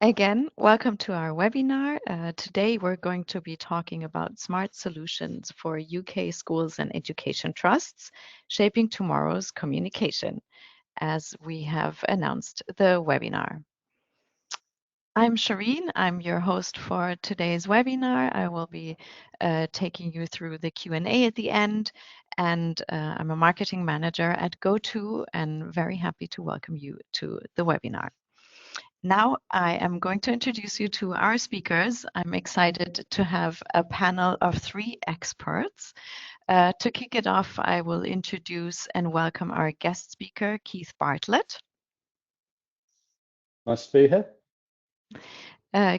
Again, welcome to our webinar. Today we're going to be talking about smart solutions for UK schools and education trusts, shaping tomorrow's communication, as we have announced the webinar. I'm Shireen. I'm your host for today's webinar. I will be taking you through the Q&A at the end, and I'm a marketing manager at GoTo and very happy to welcome you to the webinar. Now I am going to introduce you to our speakers. I'm excited to have a panel of 3 experts. To kick it off, I will introduce and welcome our guest speaker, Keith Bartlett. Nice to be here.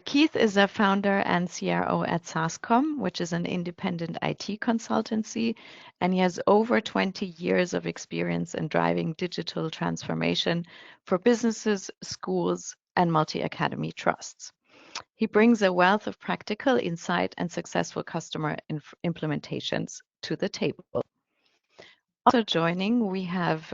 Keith is a founder and CRO at SaaScom, which is an independent IT consultancy, and he has over 20 years of experience in driving digital transformation for businesses, schools, and multi-academy trusts. He brings a wealth of practical insight and successful customer implementations to the table. Also joining, we have,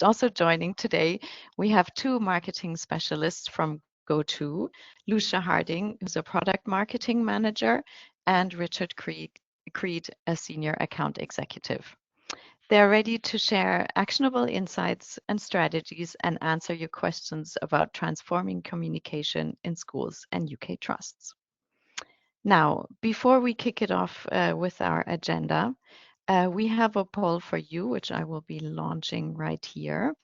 also joining today, we have 2 marketing specialists from GoTo, Lucia Harding, who's a product marketing manager, and Richard Creed, a senior account executive. They're ready to share actionable insights and strategies and answer your questions about transforming communication in schools and UK trusts. Now, before we kick it off with our agenda, we have a poll for you, which I will be launching right here,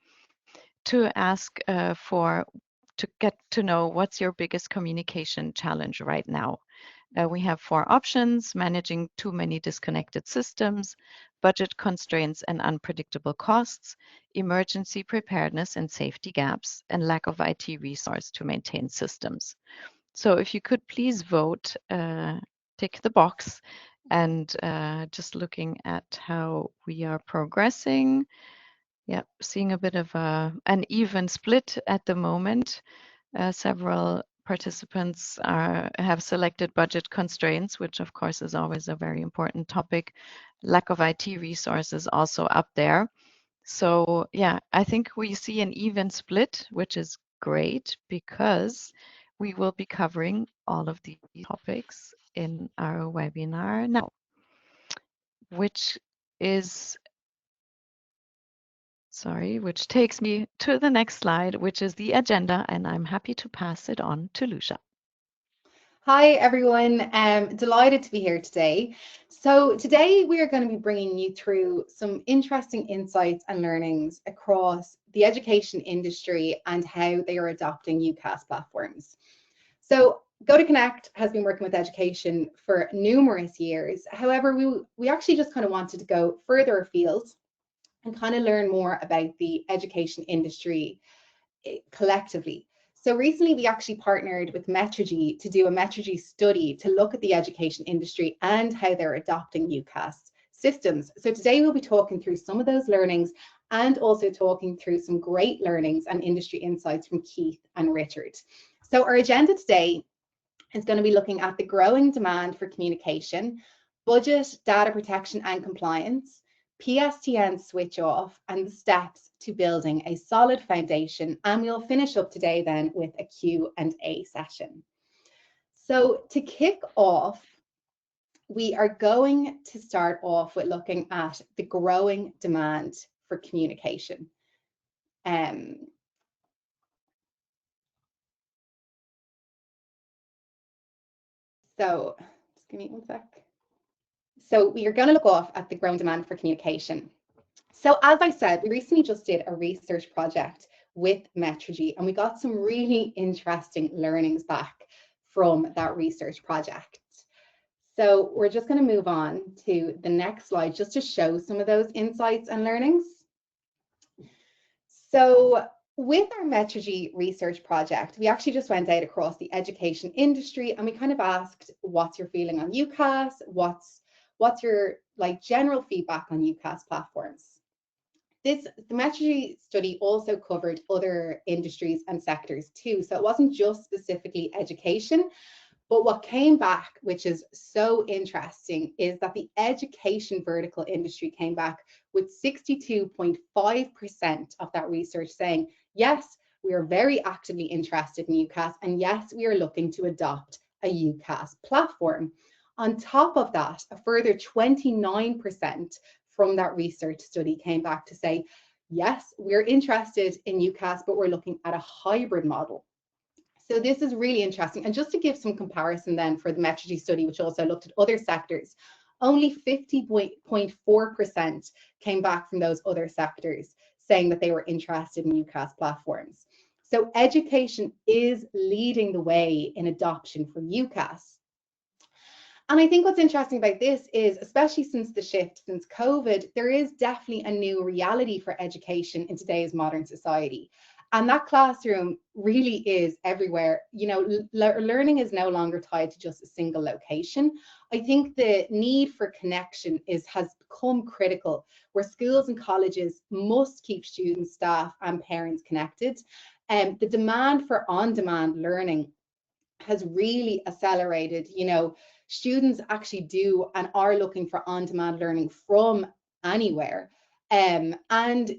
to ask to get to know what's your biggest communication challenge right now. We have 4 options: managing too many disconnected systems, budget constraints and unpredictable costs, emergency preparedness and safety gaps, and lack of IT resource to maintain systems. So if you could please vote, tick the box, and just looking at how we are progressing. Yeah, seeing a bit of an even split at the moment. Several participants have selected budget constraints, which of course is always a very important topic. Lack of IT resources also up there. So yeah, I think we see an even split, which is great because we will be covering all of these topics in our webinar now, which takes me to the next slide, which is the agenda, and I'm happy to pass it on to Lucia. Hi everyone, delighted to be here today. So today we are going to be bringing you through some interesting insights and learnings across the education industry and how they are adopting UCaaS platforms. So GoTo Connect has been working with education for numerous years. However, we actually just kind of wanted to go further afield and kind of learn more about the education industry collectively. So recently we actually partnered with Metrigy to do a Metrigy study to look at the education industry and how they're adopting UCaaS systems. So today we'll be talking through some of those learnings and also talking through some great learnings and industry insights from Keith and Richard. So our agenda today is going to be looking at the growing demand for communication, budget, data protection and compliance, PSTN switch off, and the steps to building a solid foundation. And we'll finish up today then with a Q&A session. So to kick off, we are going to start off with looking at the growing demand for communication. So just give me one sec. So we are going to look off at the growing demand for communication. So as I said, we recently just did a research project with Metrigy, and we got some really interesting learnings back from that research project. So we're just going to move on to the next slide just to show some of those insights and learnings. So with our Metrigy research project, we actually just went out across the education industry and we kind of asked, what's your feeling on UCaaS? What's your general feedback on UCaaS platforms? The Metrigy study also covered other industries and sectors too. So it wasn't just specifically education, but what came back, which is so interesting, is that the education vertical industry came back with 62.5% of that research saying, yes, We are very actively interested in UCAS, and yes, we are looking to adopt a UCAS platform. On top of that, a further 29% from that research study came back to say, yes, we're interested in UCAS, but we're looking at a hybrid model. So this is really interesting. And just to give some comparison then for the Metrigy study, which also looked at other sectors, only 50.4% came back from those other sectors saying that they were interested in UCAS platforms. So education is leading the way in adoption for UCAS. And I think what's interesting about this is, especially since the shift, since COVID, there is definitely a new reality for education in today's modern society. And that classroom really is everywhere. You know, learning is no longer tied to just a single location. I think the need for connection has become critical, where schools and colleges must keep students, staff, and parents connected. And the demand for on-demand learning has really accelerated. You know, students actually do and are looking for on-demand learning from anywhere. And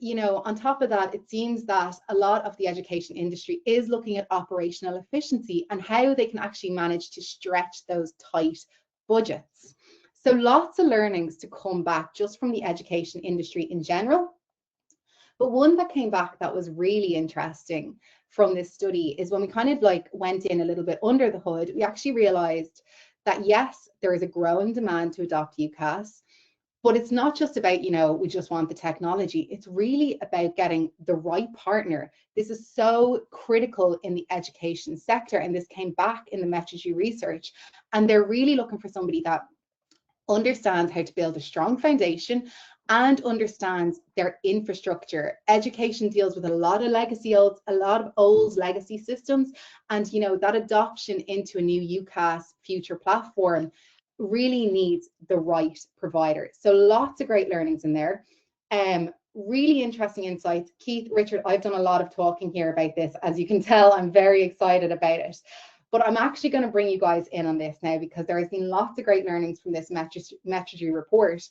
you know, on top of that, it seems that a lot of the education industry is looking at operational efficiency and how they can actually manage to stretch those tight budgets. So lots of learnings to come back just from the education industry in general. But one that came back that was really interesting from this study is when we kind of like went in a little bit under the hood, we actually realized that yes, there is a growing demand to adopt UCAS, but it's not just about, you know, we just want the technology. It's really about getting the right partner. This is so critical in the education sector, and this came back in the Metrigy research. And they're really looking for somebody that understands how to build a strong foundation and understands their infrastructure. Education deals with a lot of old legacy systems, and you know that adoption into a new UCAS future platform really needs the right provider. So lots of great learnings in there. Really interesting insights. Keith, Richard, I've done a lot of talking here about this. As you can tell, I'm very excited about it. But I'm actually going to bring you guys in on this now, because there has been lots of great learnings from this Metrigy report.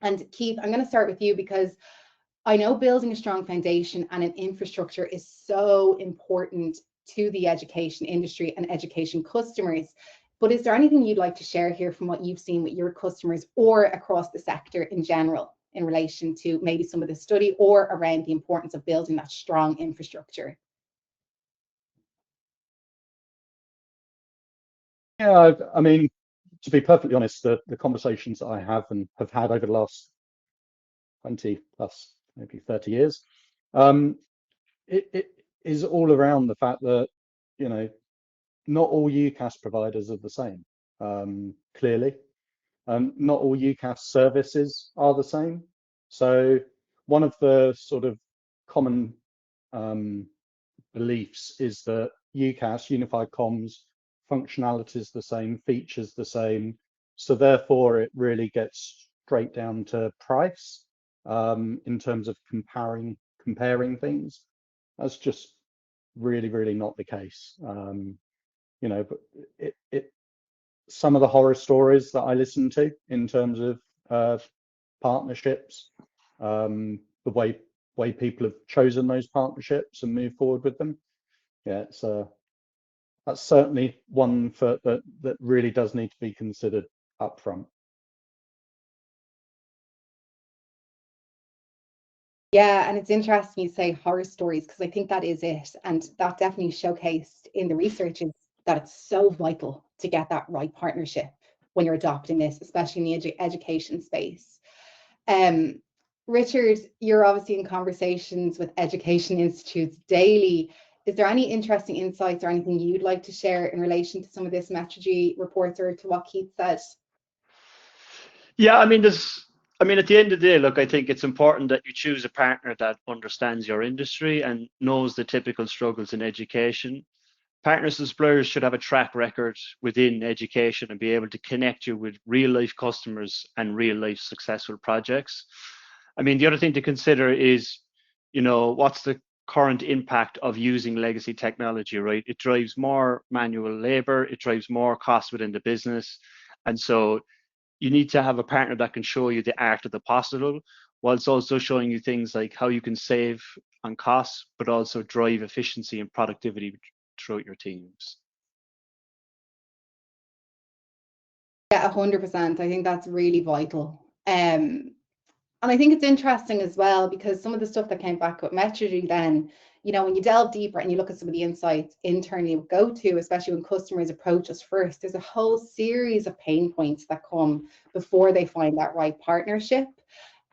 And Keith, I'm going to start with you, because I know building a strong foundation and an infrastructure is so important to the education industry and education customers. But is there anything you'd like to share here from what you've seen with your customers or across the sector in general in relation to maybe some of the study or around the importance of building that strong infrastructure? Yeah, I mean, to be perfectly honest, the conversations that I have and have had over the last 20 plus, maybe 30 years, um, it is all around the fact that, you know, not all UCAS providers are the same, clearly. Not all UCAS services are the same. So one of the sort of common beliefs is that UCAS, Unified Comms, functionality is the same, features the same. So therefore, it really gets straight down to price in terms of comparing things. That's just really not the case. You know, but some of the horror stories that I listen to in terms of partnerships, the way people have chosen those partnerships and move forward with them. Yeah, it's that's certainly one that really does need to be considered upfront. Yeah, and it's interesting you say horror stories, because I think that is it. And that definitely showcased in the research is that it's so vital to get that right partnership when you're adopting this, especially in the education space. Um, Richard, you're obviously in conversations with education institutes daily. Is there any interesting insights or anything you'd like to share in relation to some of this Metrigy reports or to what Keith said? Yeah, I mean, at the end of the day, look, I think it's important that you choose a partner that understands your industry and knows the typical struggles in education. Partners and suppliers should have a track record within education and be able to connect you with real life customers and real life successful projects. I mean, the other thing to consider is, what's the current impact of using legacy technology, right? It drives more manual labor, it drives more cost within the business. And so you need to have a partner that can show you the art of the possible whilst also showing you things like how you can save on costs, but also drive efficiency and productivity throughout your teams. Yeah, 100%. I think that's really vital. And I think it's interesting as well, because some of the stuff that came back with Metrigy then, you know, when you delve deeper and you look at some of the insights internally with GoTo, especially when customers approach us first, there's a whole series of pain points that come before they find that right partnership.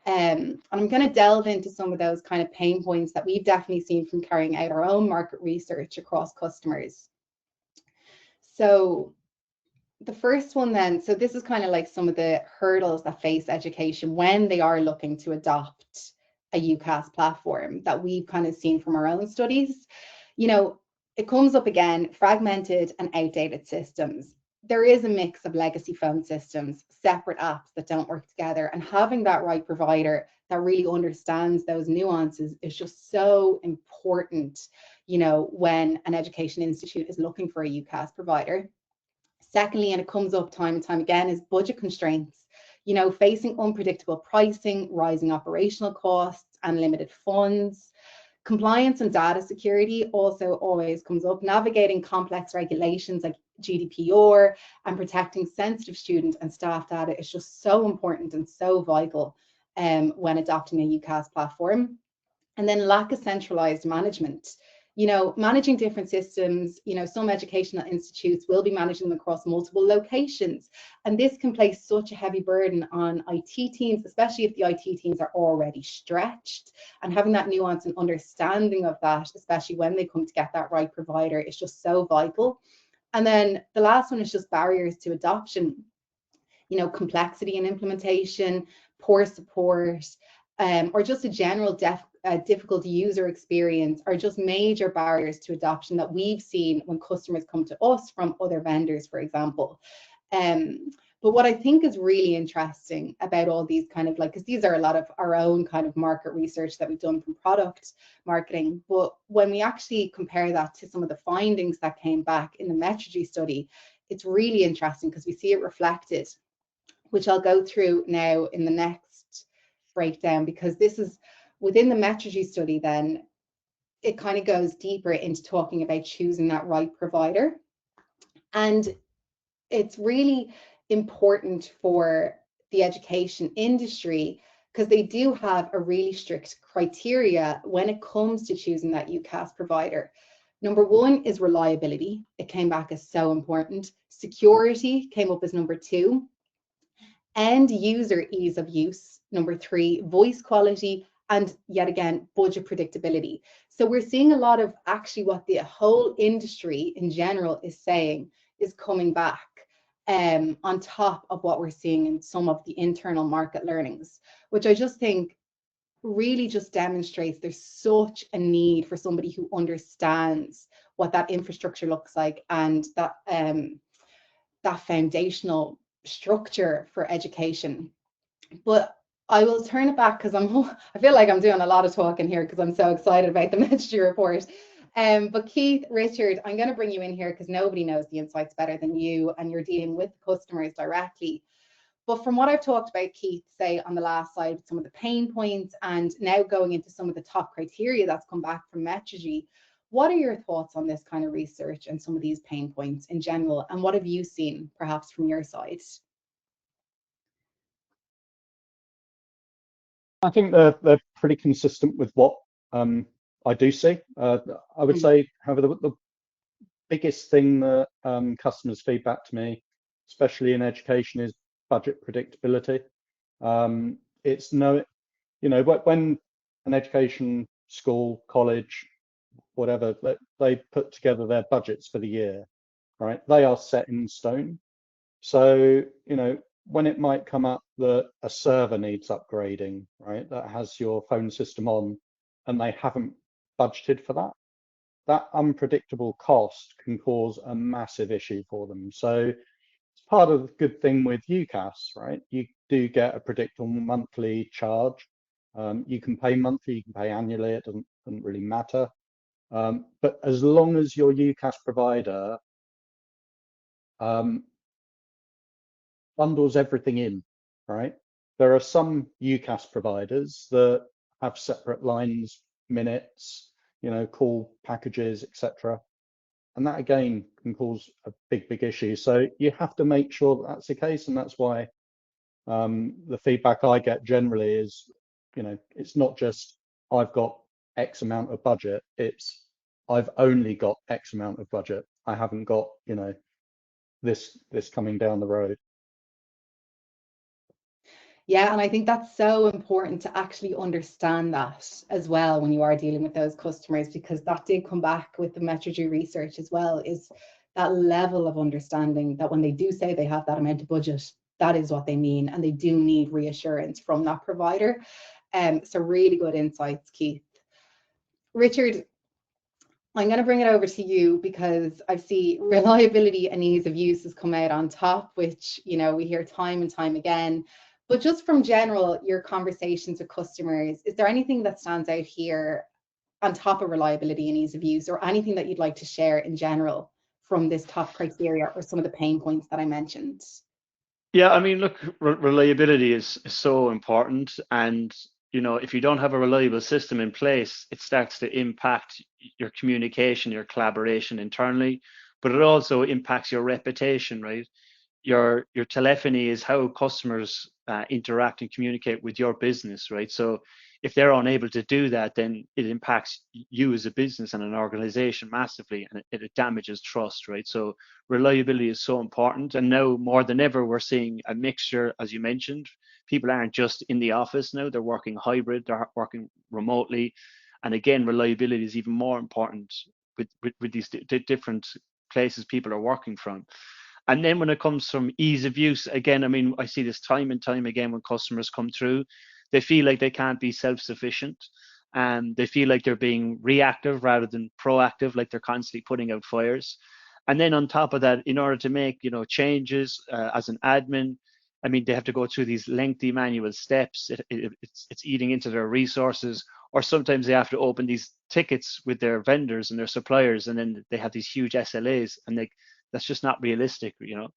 And I'm going to delve into some of those kind of pain points that we've definitely seen from carrying out our own market research across customers. So the first one then, so this is kind of like some of the hurdles that face education when they are looking to adopt a UCaaS platform that we've kind of seen from our own studies. You know, it comes up again, fragmented and outdated systems. There is a mix of legacy phone systems, separate apps that don't work together, and having that right provider that really understands those nuances is just so important, you know, when an education institute is looking for a UCaaS provider. Secondly, and it comes up time and time again, is budget constraints. You know, facing unpredictable pricing, rising operational costs, and limited funds. Compliance and data security also always comes up. Navigating complex regulations like GDPR and protecting sensitive student and staff data is just so important and so vital when adopting a UCaaS platform. And then lack of centralized management. You know, managing different systems, you know, some educational institutes will be managing them across multiple locations. And this can place such a heavy burden on IT teams, especially if the IT teams are already stretched. And having that nuance and understanding of that, especially when they come to get that right provider, is just so vital. And then the last one is just barriers to adoption. You know, complexity in implementation, poor support, or just a general difficult user experience are just major barriers to adoption that we've seen when customers come to us from other vendors, for example. But what I think is really interesting about all these kind of like, because these are a lot of our own kind of market research that we've done from product marketing, but when we actually compare that to some of the findings that came back in the Metrigy study, it's really interesting because we see it reflected, which I'll go through now in the next breakdown, because this is within the Metrigy study. Then it kind of goes deeper into talking about choosing that right provider. And it's really important for the education industry because they do have a really strict criteria when it comes to choosing that UCaaS provider. Number one is reliability. It came back as so important. Security came up as number two. End user ease of use, number three. Voice quality, and yet again, budget predictability. So we're seeing a lot of actually what the whole industry in general is saying is coming back on top of what we're seeing in some of the internal market learnings, which I just think really just demonstrates there's such a need for somebody who understands what that infrastructure looks like and that that foundational structure for education. But I will turn it back because I feel like I'm doing a lot of talking here because I'm so excited about the Metrigy report. But Keith, Richard, I'm going to bring you in here because nobody knows the insights better than you, and you're dealing with customers directly. But from what I've talked about, Keith, say on the last slide, some of the pain points, and now going into some of the top criteria that's come back from Metrigy, what are your thoughts on this kind of research and some of these pain points in general? And what have you seen perhaps from your side? I think they're pretty consistent with what I do see. I would say, however, the biggest thing that customers feedback to me, especially in education, is budget predictability. It's no, you know, when an education, school, college, whatever, they put together their budgets for the year, right? They are set in stone. So, you know, when it might come up that a server needs upgrading, right, that has your phone system on, and they haven't budgeted for that, that unpredictable cost can cause a massive issue for them. So it's part of the good thing with UCaaS, right? You do get a predictable monthly charge. You can pay monthly, you can pay annually, it doesn't really matter. But as long as your UCaaS provider bundles everything in, right? There are some UCaaS providers that have separate lines, minutes, call packages, etc. And that again can cause a big issue. So you have to make sure that that's the case, and that's why the feedback I get generally is, it's not just I've got X amount of budget, it's I've only got X amount of budget. I haven't got, this coming down the road. Yeah, and I think that's so important to actually understand that as well when you are dealing with those customers, because that did come back with the Metrigy research as well, is that level of understanding that when they do say they have that amount of budget, that is what they mean, and they do need reassurance from that provider. So really good insights, Keith. Richard, I'm going to bring it over to you because I see reliability and ease of use has come out on top, which, we hear time and time again. But just from general, your conversations with customers, is there anything that stands out here on top of reliability and ease of use, or anything that you'd like to share in general from this top criteria or some of the pain points that I mentioned? Yeah, I mean, look, reliability is so important. And, if you don't have a reliable system in place, it starts to impact your communication, your collaboration internally, but it also impacts your reputation, right? Your telephony is how customers interact and communicate with your business, right? So if they're unable to do that, then it impacts you as a business and an organization massively, and it damages trust, right? So reliability is so important, and now more than ever we're seeing a mixture, as you mentioned. People aren't just in the office now, they're working hybrid, they're working remotely, and again, reliability is even more important with these different places people are working from. And then when it comes from ease of use, again, I mean, I see this time and time again when customers come through, they feel like they can't be self-sufficient, and they feel like they're being reactive rather than proactive, like they're constantly putting out fires. And then on top of that, in order to make, changes as an admin, I mean, they have to go through these lengthy manual steps. It's eating into their resources, or sometimes they have to open these tickets with their vendors and their suppliers, and then they have these huge SLAs, and that's just not realistic. You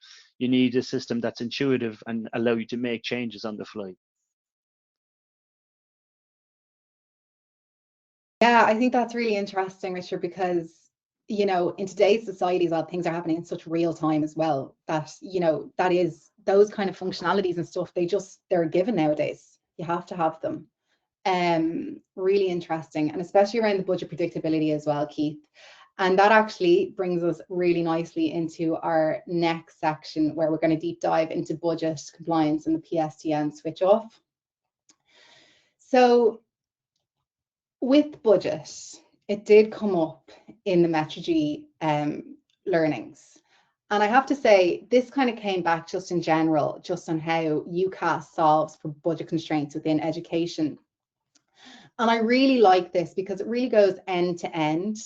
need a system that's intuitive and allow you to make changes on the fly. Yeah, I think that's really interesting, Richard, because, in today's society, well, things are happening in such real time as well, that, that is those kind of functionalities and stuff, they're given nowadays. You have to have them. Really interesting, and especially around the budget predictability as well, Keith. And that actually brings us really nicely into our next section, where we're going to deep dive into budget compliance and the PSTN switch off. So with budget, it did come up in the Metrigy learnings. And I have to say, this kind of came back just in general, just on how UCaaS solves for budget constraints within education. And I really like this because it really goes end to end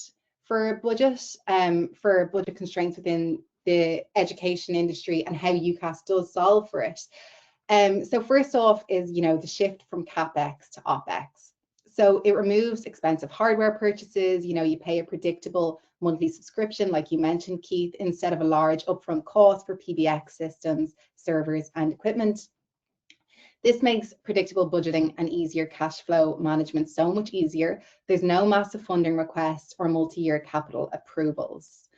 for budget constraints within the education industry and how UCaaS does solve for it. So first off is, the shift from CapEx to OpEx. So it removes expensive hardware purchases. You pay a predictable monthly subscription, like you mentioned, Keith, instead of a large upfront cost for PBX systems, servers, and equipment. This makes predictable budgeting and easier cash flow management so much easier. There's no massive funding requests or multi-year capital approvals.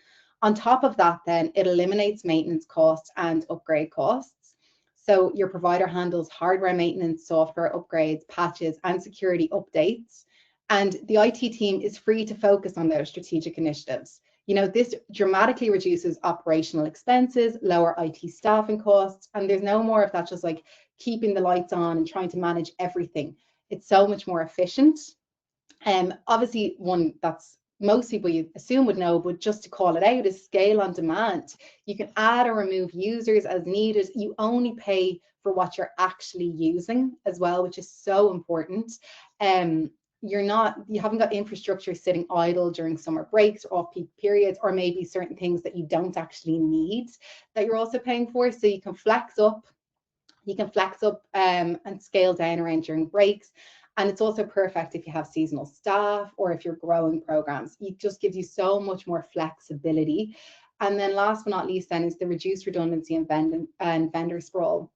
On top of that, then, it eliminates maintenance costs and upgrade costs. So your provider handles hardware maintenance, software upgrades, patches, and security updates. And the IT team is free to focus on those strategic initiatives. This dramatically reduces operational expenses, lower IT staffing costs, and there's no more of that just like keeping the lights on and trying to manage everything. It's so much more efficient. Obviously, one that's most people you assume would know, but just to call it out, is scale on demand. You can add or remove users as needed. You only pay for what you're actually using as well, which is so important. You haven't got infrastructure sitting idle during summer breaks or off-peak periods, or maybe certain things that you don't actually need that you're also paying for. So you can flex up and scale down around during breaks. And it's also perfect if you have seasonal staff or if you're growing programs. It just gives you so much more flexibility. And then last but not least then is the reduced redundancy and vendor sprawl.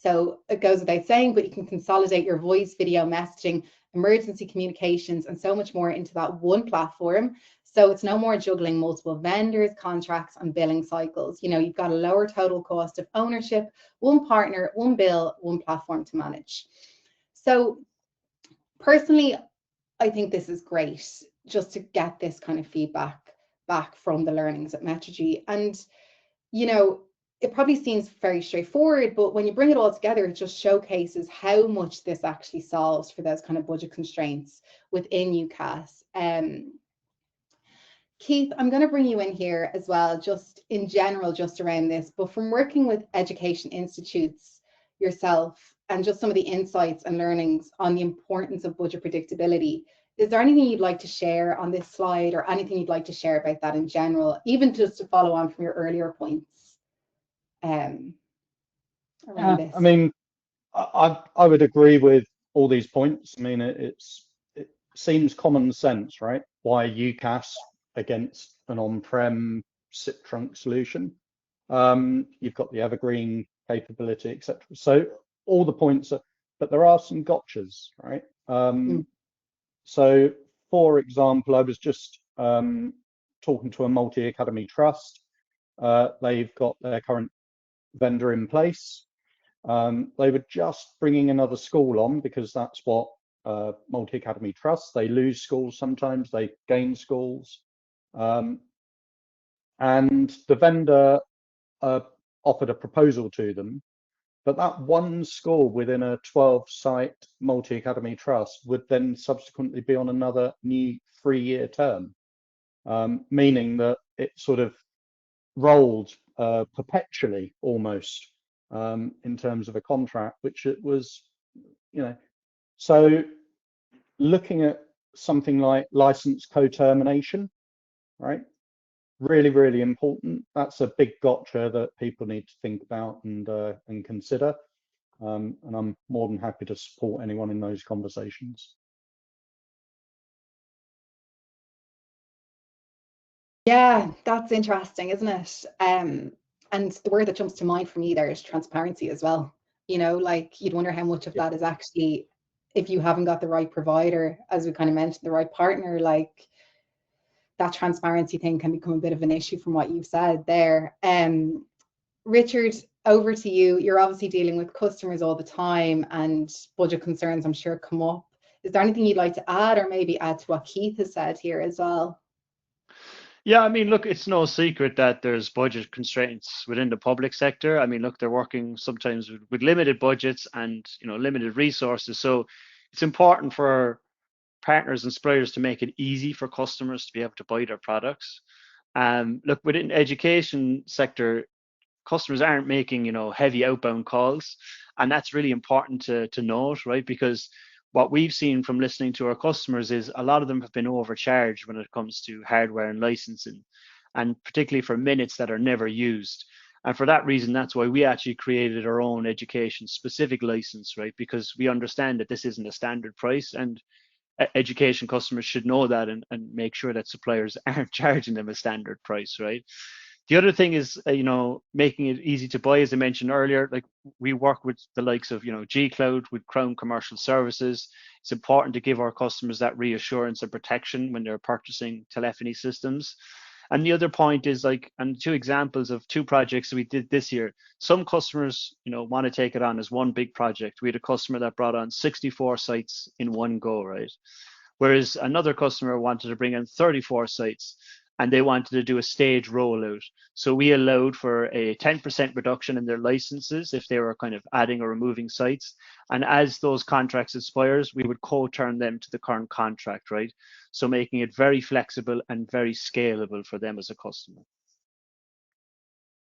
So it goes without saying, but you can consolidate your voice, video messaging, emergency communications, and so much more into that one platform. So it's no more juggling multiple vendors, contracts, and billing cycles. You know, you've got a lower total cost of ownership, one partner, one bill, one platform to manage. So personally, I think this is great just to get this kind of feedback back from the learnings at Metrigy. And, you know, it probably seems very straightforward, but when you bring it all together, it just showcases how much this actually solves for those kind of budget constraints within UCAS. Keith, I'm going to bring you in here as well, just in general, just around this, but from working with education institutes yourself and just some of the insights and learnings on the importance of budget predictability, is there anything you'd like to share on this slide or anything you'd like to share about that in general, even just to follow on from your earlier points around this? I mean, I would agree with all these points. I mean, it seems common sense, right? Why UCAS against an on-prem SIP trunk solution? You've got the evergreen capability, etc. So all the points are, but there are some gotchas, right? So, for example, I was just talking to a multi-academy trust. They've got their current vendor in place. They were just bringing another school on because that's what multi-academy trusts. They lose schools sometimes, they gain schools. And the vendor offered a proposal to them, but that one school within a 12-site multi-academy trust would then subsequently be on another new 3-year term, meaning that it sort of rolled perpetually almost in terms of a contract, which it was, you know. So looking at something like license co-termination, right? Really, really important. That's a big gotcha that people need to think about and consider. And I'm more than happy to support anyone in those conversations. Yeah, that's interesting, isn't it? And the word that jumps to mind for me there is transparency as well. You know, like you'd wonder how much of that is actually, if you haven't got the right provider, as we kind of mentioned, the right partner, like that transparency thing can become a bit of an issue from what you've said there. Richard, over to you. You're obviously dealing with customers all the time and budget concerns, I'm sure, come up. Is there anything you'd like to add or maybe add to what Keith has said here as well? Yeah, I mean, look, it's no secret that there's budget constraints within the public sector. I mean, look, they're working sometimes with limited budgets and, you know, limited resources. So it's important for partners and suppliers to make it easy for customers to be able to buy their products. Look, within education sector, customers aren't making, you know, heavy outbound calls, and that's really important to note, right? Because what we've seen from listening to our customers is a lot of them have been overcharged when it comes to hardware and licensing, and particularly for minutes that are never used. And for that reason, that's why we actually created our own education specific license, right? Because we understand that this isn't a standard price, and education customers should know that and make sure that suppliers aren't charging them a standard price, right? The other thing is, you know, making it easy to buy, as I mentioned earlier. Like, we work with the likes of, you know, G Cloud, with Crown Commercial Services. It's important to give our customers that reassurance and protection when they're purchasing telephony systems. And the other point is, like, and 2 examples of 2 projects we did this year. Some customers, you know, want to take it on as one big project. We had a customer that brought on 64 sites in one go, right? Whereas another customer wanted to bring in 34 sites, and they wanted to do a stage rollout. So we allowed for a 10% reduction in their licenses if they were kind of adding or removing sites. And as those contracts expires, we would co-term them to the current contract, right? So making it very flexible and very scalable for them as a customer.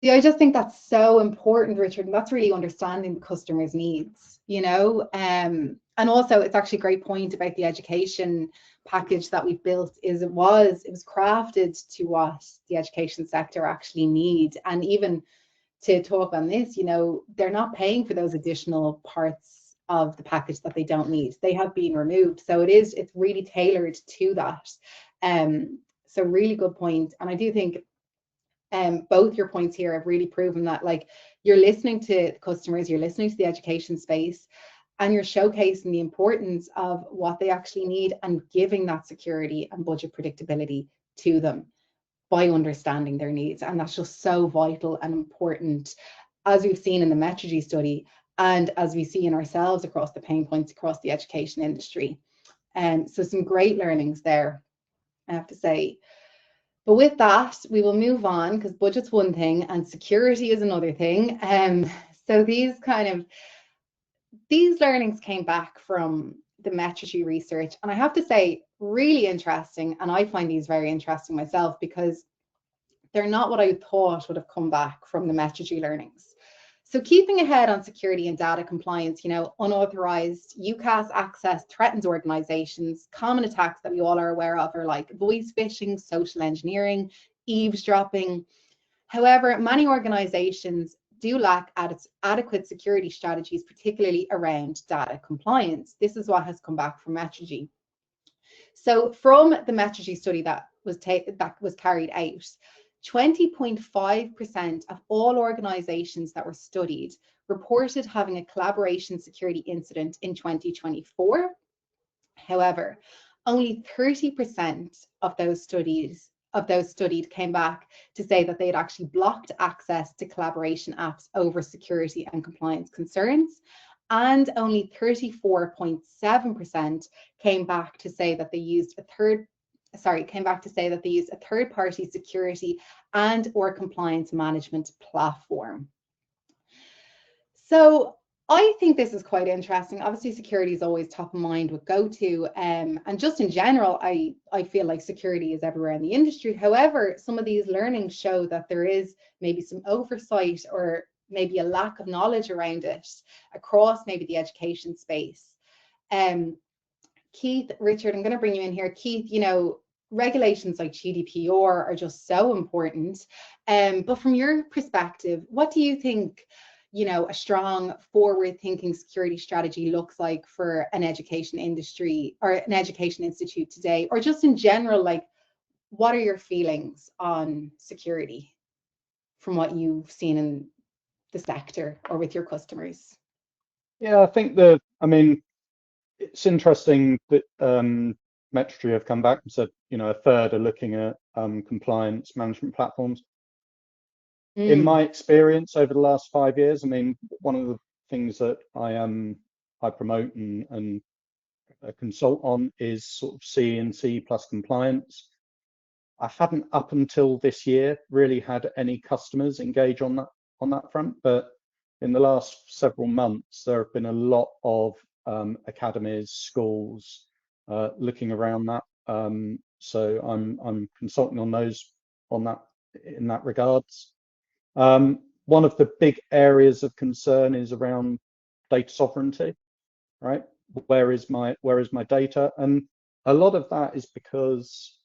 Yeah, I just think that's so important, Richard, and that's really understanding the customer's needs, you know. And also, it's actually a great point about the education package that we've built. Is it was crafted to what the education sector actually need, and even to talk on this, you know, they're not paying for those additional parts of the package that they don't need. They have been removed, so it's really tailored to that. So really good point, and I do think Both your points here have really proven that, like, you're listening to customers, you're listening to the education space, and you're showcasing the importance of what they actually need and giving that security and budget predictability to them by understanding their needs. And that's just so vital and important, as we've seen in the Metrigy study and as we see in ourselves across the pain points across the education industry. So some great learnings there, I have to say. But with that, we will move on, because budget's one thing and security is another thing. So these learnings came back from the Metrigy research, and I have to say, really interesting. And I find these very interesting myself, because they're not what I thought would have come back from the Metrigy learnings. So keeping ahead on security and data compliance, unauthorized UCAS access threatens organizations. Common attacks that we all are aware of are like voice phishing, social engineering, eavesdropping. However, many organizations do lack adequate security strategies, particularly around data compliance. This is what has come back from Metrigy. So from the Metrigy study that was carried out, 20.5% of all organizations that were studied reported having a collaboration security incident in 2024. However, only 30% of those studied came back to say that they had actually blocked access to collaboration apps over security and compliance concerns. And only 34.7% came back to say that they used a third-party security and or compliance management platform. So I think this is quite interesting. Obviously, security is always top of mind with GoTo, and just in general, I feel like security is everywhere in the industry. However, some of these learnings show that there is maybe some oversight or maybe a lack of knowledge around it across maybe the education space. Keith, Richard, I'm going to bring you in here. Keith, regulations like GDPR are just so important. But from your perspective, what do you think, a strong forward-thinking security strategy looks like for an education industry or an education institute today, or just in general? Like, what are your feelings on security from what you've seen in the sector or with your customers? Yeah, I think it's interesting that Metrigy have come back and said, a third are looking at compliance management platforms. In my experience over the last 5 years, one of the things that I promote and consult on is sort of C and C plus compliance. I hadn't up until this year really had any customers engage on that front, but in the last several months there have been a lot of academies, schools looking around that. So I'm consulting on those in that regards. One of the big areas of concern is around data sovereignty, right? Where is my data? And a lot of that is because,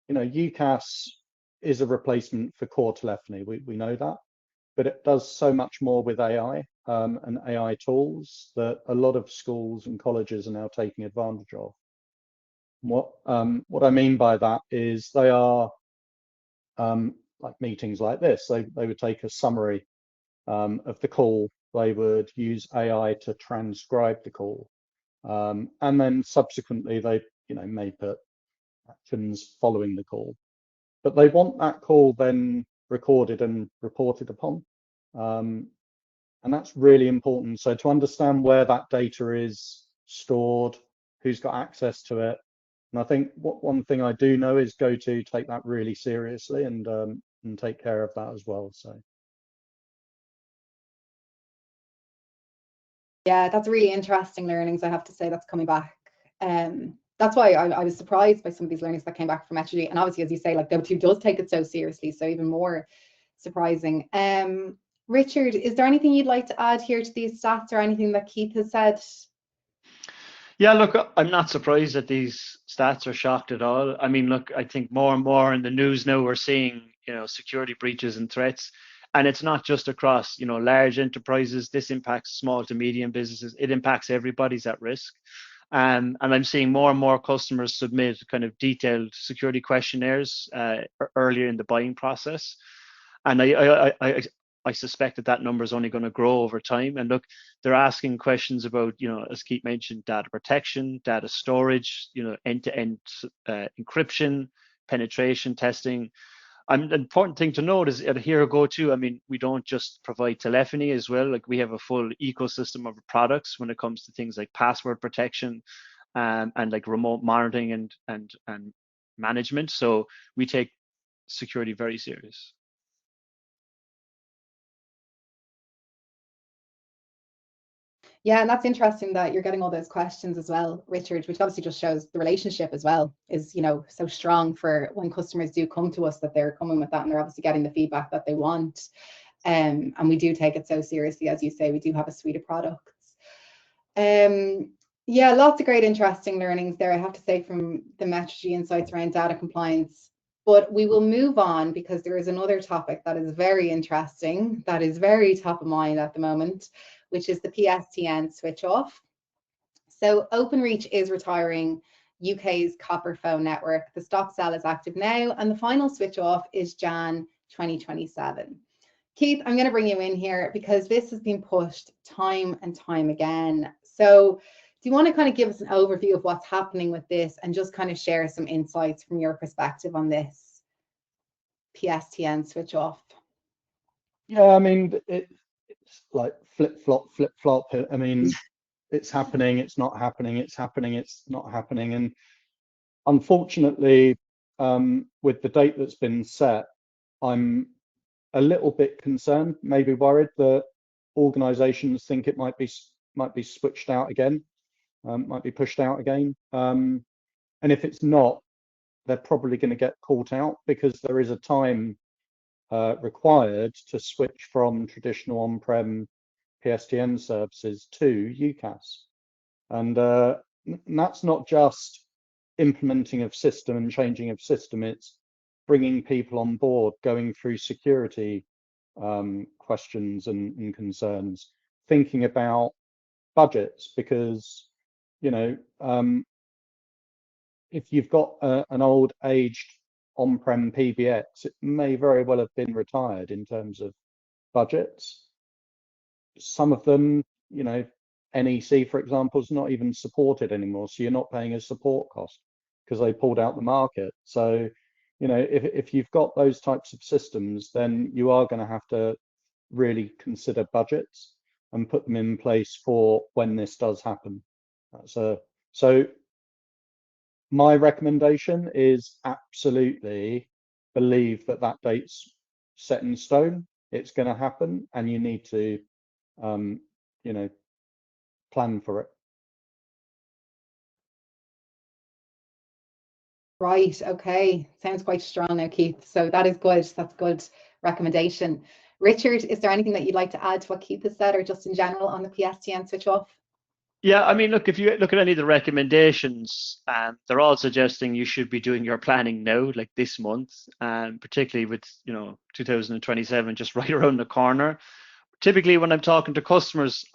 UCAS is a replacement for core telephony. We know that, but it does so much more with AI and AI tools that a lot of schools and colleges are now taking advantage of. What I mean by that is they are like meetings like this. They would take a summary of the call. They would use AI to transcribe the call, and then subsequently they may put actions following the call. But they want that call then recorded and reported upon, and that's really important. So to understand where that data is stored, who's got access to it, and I think one thing I do know is GoTo take that really seriously and take care of that as well. So. Yeah, that's really interesting learnings, I have to say, that's coming back. That's why I was surprised by some of these learnings that came back from Metrigy. And obviously, as you say, like GoTo does take it so seriously, so even more surprising. Richard, is there anything you'd like to add here to these stats or anything that Keith has said? Yeah, look, I'm not surprised that these stats are shocked at all. Look, I think more and more in the news now we're seeing, security breaches and threats. And it's not just across, large enterprises. This impacts small to medium businesses. It impacts everybody's at risk. And I'm seeing more and more customers submit kind of detailed security questionnaires earlier in the buying process. And I suspect that number is only going to grow over time. And look, they're asking questions about, as Keith mentioned, data protection, data storage, end-to-end encryption, penetration testing. And the important thing to note is here at GoTo, I mean, we don't just provide telephony as well. Like, we have a full ecosystem of products when it comes to things like password protection, and like remote monitoring and management. So we take security very serious. Yeah, and that's interesting that you're getting all those questions as well, Richard, which obviously just shows the relationship as well is, so strong for when customers do come to us, that they're coming with that and they're obviously getting the feedback that they want. And we do take it so seriously, as you say. We do have a suite of products. Yeah, lots of great interesting learnings there, I have to say, from the Metrigy insights around data compliance. But we will move on because there is another topic that is very interesting, that is very top of mind at the moment, which is the PSTN switch off. So Openreach is retiring UK's copper phone network. The stop sell is active now, and the final switch off is Jan 2027. Keith, I'm going to bring you in here because this has been pushed time and time again. So do you want to kind of give us an overview of what's happening with this and just kind of share some insights from your perspective on this PSTN switch off? Yeah, I mean, it's like flip flop. I mean, it's happening, it's not happening, it's happening, it's not happening. And unfortunately, with the date that's been set, I'm a little bit concerned, maybe worried that organizations think it might be switched out again, might be pushed out again. And if it's not, they're probably going to get caught out, because there is a time required to switch from traditional on-prem PSTN services to UCaaS. And that's not just implementing of system and changing of system, it's bringing people on board, going through security questions and concerns, thinking about budgets, because if you've got an old aged on-prem PBX, it may very well have been retired in terms of budgets. Some of them, NEC, for example, is not even supported anymore, so you're not paying a support cost because they pulled out the market. So, if you've got those types of systems, then you are going to have to really consider budgets and put them in place for when this does happen. So my recommendation is absolutely believe that date's set in stone. It's going to happen, and you need to, plan for it. Right. Okay. Sounds quite strong now, Keith. So that is good. That's good recommendation. Richard, is there anything that you'd like to add to what Keith has said, or just in general on the PSTN switch off? Yeah, I mean, look, if you look at any of the recommendations, they're all suggesting you should be doing your planning now, like this month, and particularly with 2027 just right around the corner. Typically, when I'm talking to customers,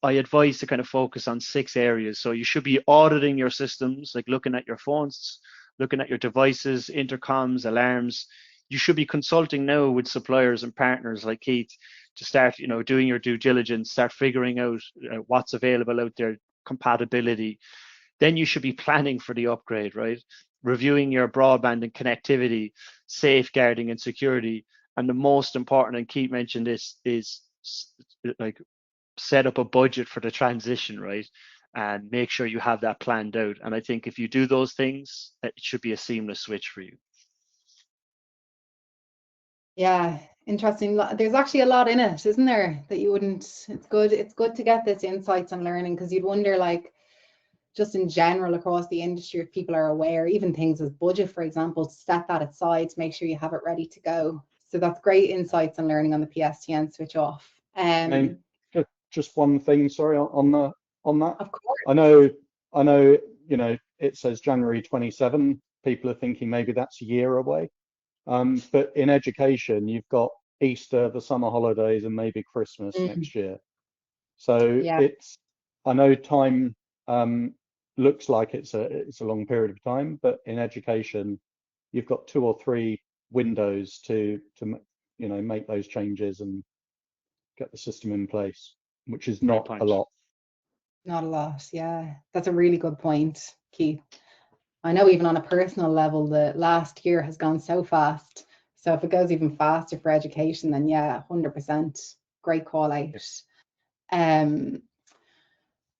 I advise to kind of focus on 6 areas. So you should be auditing your systems, like looking at your phones, looking at your devices, intercoms, alarms. You should be consulting now with suppliers and partners like Keith to start, doing your due diligence, start figuring out what's available out there, compatibility. Then you should be planning for the upgrade, right? Reviewing your broadband and connectivity, safeguarding and security. And the most important, and Keith mentioned this, is like set up a budget for the transition, right? And make sure you have that planned out. And I think if you do those things, it should be a seamless switch for you. Yeah, interesting. There's actually a lot in it, isn't there? That you wouldn't. It's good to get this insights and learning, because you'd wonder, like, just in general across the industry, if people are aware, even things as budget, for example, to set that aside to make sure you have it ready to go. So that's great insights and learning on the PSTN switch off. Just one thing, sorry, on that. Of course. I know, it says January 27. People are thinking maybe that's a year away. But in education, you've got Easter, the summer holidays, and maybe Christmas next year. So Yeah. I know time looks like it's a long period of time, but in education, you've got 2 or 3 windows to make those changes and get the system in place, which is not a lot. Not a lot, yeah. That's a really good point, Keith. I know even on a personal level, the last year has gone so fast. So if it goes even faster for education, then yeah, 100%. Great call out.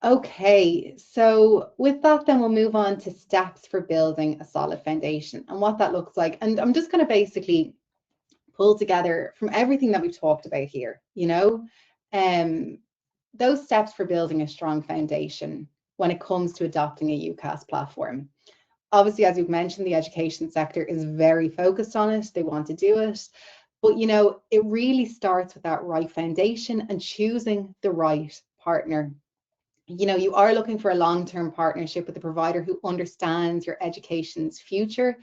Okay, so with that, then we'll move on to steps for building a solid foundation and what that looks like. And I'm just going to basically pull together from everything that we've talked about here, those steps for building a strong foundation when it comes to adopting a UCaaS platform. Obviously, as you've mentioned, the education sector is very focused on it. They want to do it. But, it really starts with that right foundation and choosing the right partner. You are looking for a long-term partnership with a provider who understands your education's future.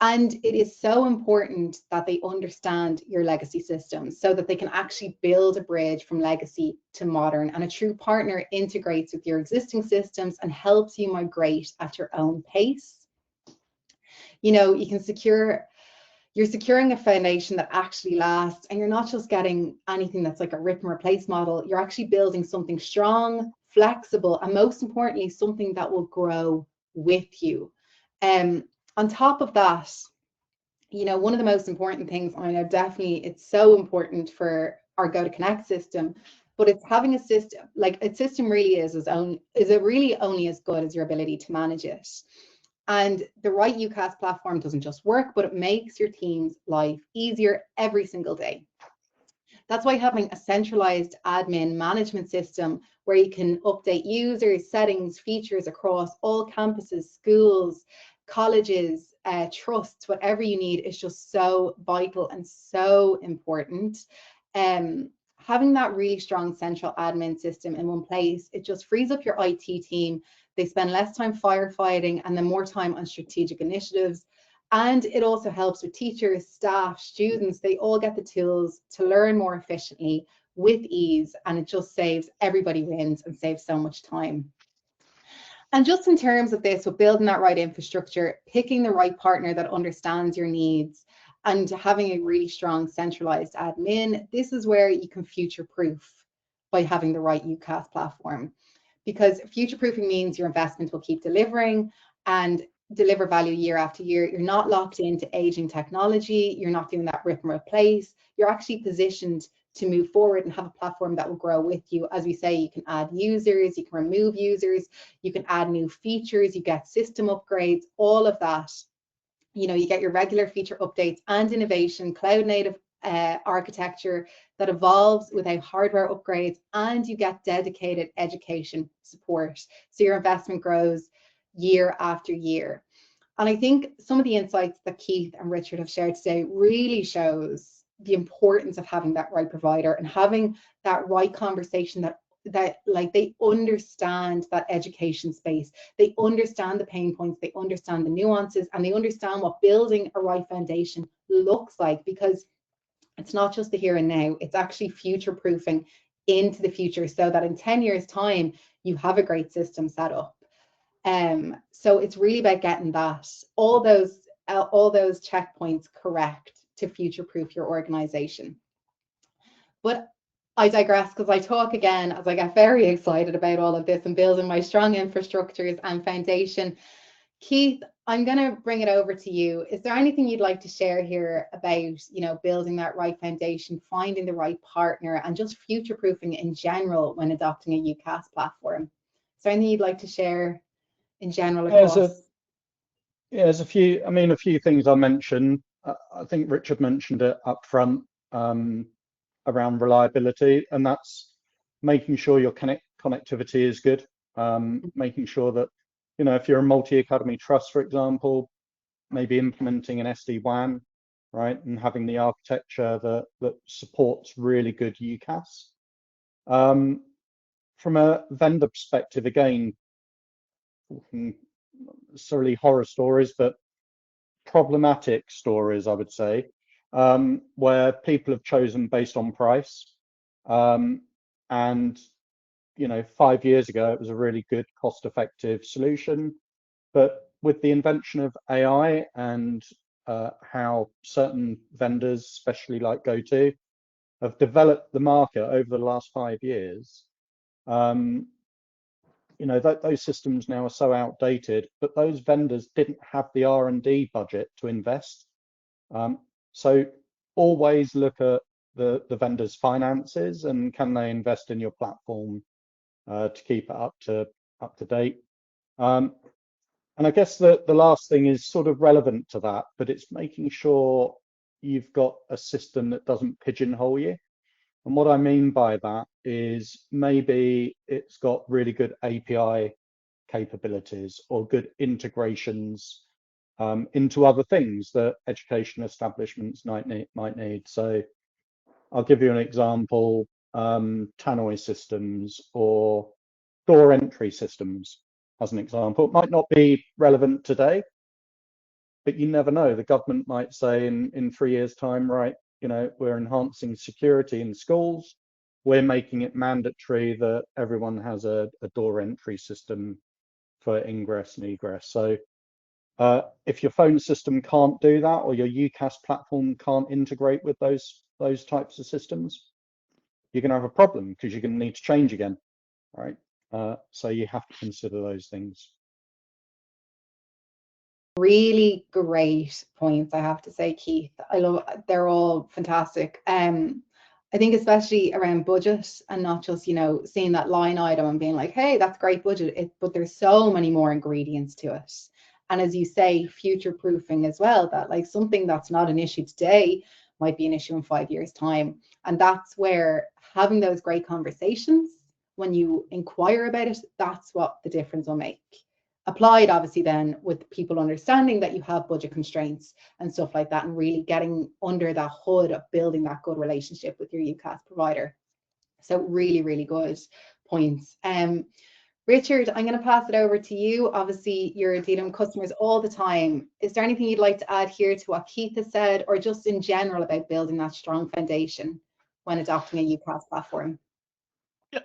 And it is so important that they understand your legacy systems so that they can actually build a bridge from legacy to modern. And a true partner integrates with your existing systems and helps you migrate at your own pace. You're securing a foundation that actually lasts, and you're not just getting anything that's like a rip and replace model. You're actually building something strong, flexible, and most importantly, something that will grow with you. On top of that, one of the most important things, I know definitely it's so important for our GoTo Connect system, but it's having a system, like a system really is it really only as good as your ability to manage it. And the right UCaaS platform doesn't just work, but it makes your team's life easier every single day. That's why having a centralized admin management system where you can update users, settings, features across all campuses, schools, colleges, trusts, whatever you need is just so vital and so important. Having that really strong central admin system in one place, it just frees up your IT team. They spend less time firefighting and then more time on strategic initiatives. And it also helps with teachers, staff, students. They all get the tools to learn more efficiently with ease, and it just saves, everybody wins and saves so much time. And just in terms of this, with building that right infrastructure, picking the right partner that understands your needs, and having a really strong centralized admin, this is where you can future-proof by having the right UCaaS platform. Because future-proofing means your investment will keep delivering and deliver value year after year. You're not locked into aging technology. You're not doing that rip and replace. You're actually positioned to move forward and have a platform that will grow with you. As we say, you can add users, you can remove users, you can add new features, you get system upgrades, all of that. You get your regular feature updates and innovation, cloud native architecture that evolves without hardware upgrades, and you get dedicated education support. So your investment grows year after year. And I think some of the insights that Keith and Richard have shared today really shows the importance of having that right provider and having that right conversation that like they understand that education space, they understand the pain points, they understand the nuances, and they understand what building a right foundation looks like, because it's not just the here and now, it's actually future proofing into the future so that in 10 years time you have a great system set up. So it's really about getting that all those checkpoints correct to future proof your organization. But I digress, because I talk again as I get very excited about all of this and building my strong infrastructures and foundation. Keith, I'm going to bring it over to you. Is there anything you'd like to share here about, building that right foundation, finding the right partner, and just future-proofing in general when adopting a UCaaS platform? Is there anything you'd like to share in general across? There's a few things I mentioned. I think Richard mentioned it up front around reliability, and that's making sure your connectivity is good, making sure that, if you're a multi-academy trust, for example, maybe implementing an SD-WAN, right, and having the architecture that supports really good UCaaS. From a vendor perspective, again, not necessarily horror stories, but problematic stories, I would say, where people have chosen based on price. And 5 years ago, it was a really good cost-effective solution. But with the invention of AI and how certain vendors, especially like GoTo, have developed the market over the last 5 years. You know, those systems now are so outdated, but those vendors didn't have the R&D budget to invest. So always look at the vendor's finances and can they invest in your platform to keep it up to date. And I guess the last thing is sort of relevant to that, but it's making sure you've got a system that doesn't pigeonhole you. And what I mean by that is maybe it's got really good API capabilities or good integrations into other things that education establishments might need. So I'll give you an example, tannoy systems or door entry systems as an example. It might not be relevant today, but you never know. The government might say in 3 years' time, right, you know, we're enhancing security in schools. We're making it mandatory that everyone has a door entry system for ingress and egress. So if your phone system can't do that, or your UCaaS platform can't integrate with those types of systems, you're going to have a problem because you're going to need to change again, right? So you have to consider those things. Really great points, I have to say, Keith. They're all fantastic. I think especially around budget and not just, you know, seeing that line item and being like, hey, that's great budget, but there's so many more ingredients to it. And as you say, future proofing as well, that like something that's not an issue today might be an issue in 5 years' time. And that's where having those great conversations when you inquire about it, that's what the difference will make. Applied obviously then with people understanding that you have budget constraints and stuff like that, and really getting under that hood of building that good relationship with your UCaaS provider. So really, really good points. Richard, I'm going to pass it over to you. Obviously, you're dealing with customers all the time. Is there anything you'd like to add here to what Keith has said, or just in general about building that strong foundation when adopting a UCaaS platform?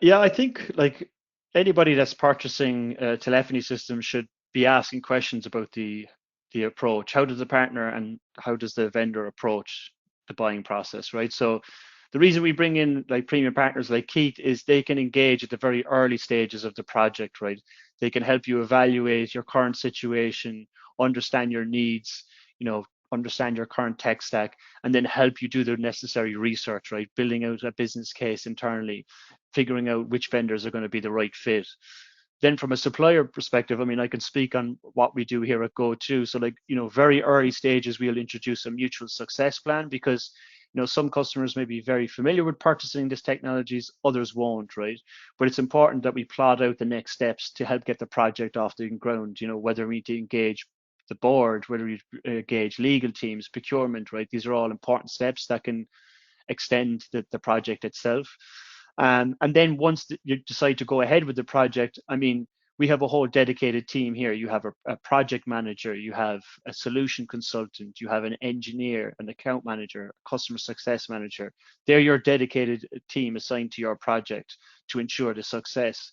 Yeah, I think like anybody that's purchasing a telephony system should be asking questions about the approach. How does the partner and how does the vendor approach the buying process, right? So the reason we bring in like premium partners like Keith is they can engage at the very early stages of the project, right? They can help you evaluate your current situation, understand your needs, you know, understand your current tech stack, and then help you do the necessary research, right? Building out a business case internally, figuring out which vendors are going to be the right fit. Then from a supplier perspective, I mean, I can speak on what we do here at GoTo. So like, you know, very early stages, we'll introduce a mutual success plan because, you know, some customers may be very familiar with purchasing these technologies, others won't, right? But it's important that we plot out the next steps to help get the project off the ground, you know, whether we need to engage the board, whether we engage legal teams, procurement, right? These are all important steps that can extend the project itself. And then once you decide to go ahead with the project, I mean, we have a whole dedicated team here. You have a project manager, you have a solution consultant, you have an engineer, an account manager, a customer success manager. They're your dedicated team assigned to your project to ensure the success.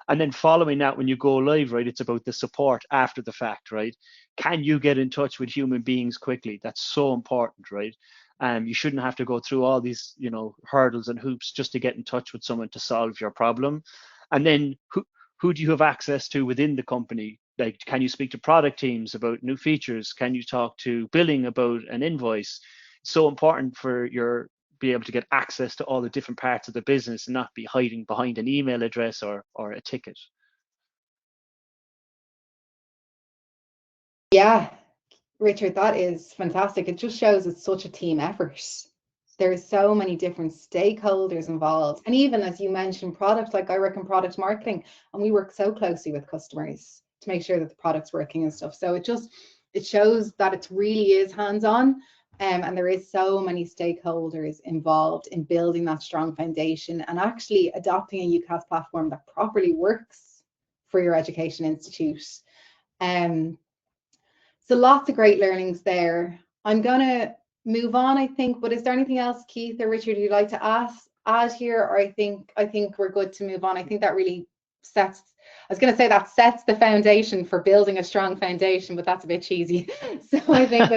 And then following that, when you go live, right, it's about the support after the fact, right? Can you get in touch with human beings quickly? That's so important, right? You shouldn't have to go through all these, you know, hurdles and hoops just to get in touch with someone to solve your problem. And then who do you have access to within the company? Like, can you speak to product teams about new features? Can you talk to billing about an invoice? It's so important for your be able to get access to all the different parts of the business and not be hiding behind an email address or a ticket. Yeah, Richard, that is fantastic. It just shows it's such a team effort. There's so many different stakeholders involved. And even as you mentioned, product, like I work in product marketing, and we work so closely with customers to make sure that the product's working and stuff. So it shows that it really is hands-on. And there is so many stakeholders involved in building that strong foundation and actually adopting a UCaaS platform that properly works for your education institute. So lots of great learnings there. I'm gonna move on, I think, but is there anything else, Keith or Richard, you'd like to add here? Or I think we're good to move on. I think that really sets, I was gonna say that sets the foundation for building a strong foundation, but that's a bit cheesy. So I think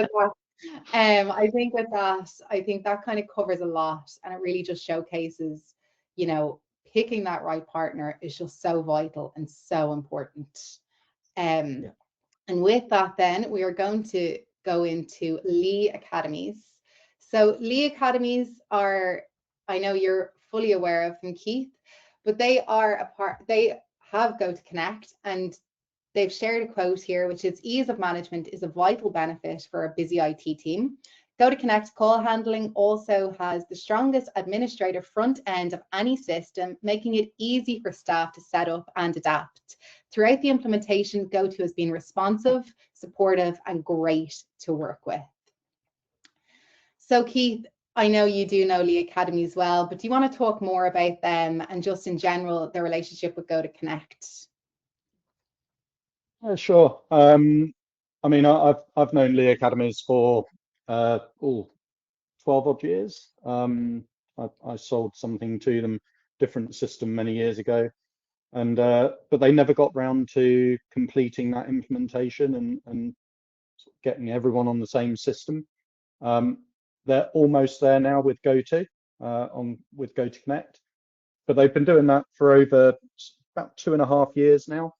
I think with that, I think that kind of covers a lot, and it really just showcases, you know, picking that right partner is just so vital and so important. Yeah. And with that, then we are going to go into Lee Academies. So Lee Academies are, I know you're fully aware of them, Keith, but they are a part, they have GoTo Connect, and they've shared a quote here, which is ease of management is a vital benefit for a busy IT team. GoTo Connect call handling also has the strongest administrative front end of any system, making it easy for staff to set up and adapt. Throughout the implementation, GoTo has been responsive, supportive, and great to work with. So Keith, I know you do know Lee Academy as well, but do you want to talk more about them and just in general, their relationship with GoTo Connect? Yeah, sure. I mean, I've known Lee Academies for 12 odd years. I sold something to them, different system many years ago, and but they never got round to completing that implementation and sort of getting everyone on the same system. They're almost there now with GoTo, with GoTo Connect, but they've been doing that for over about 2.5 years now.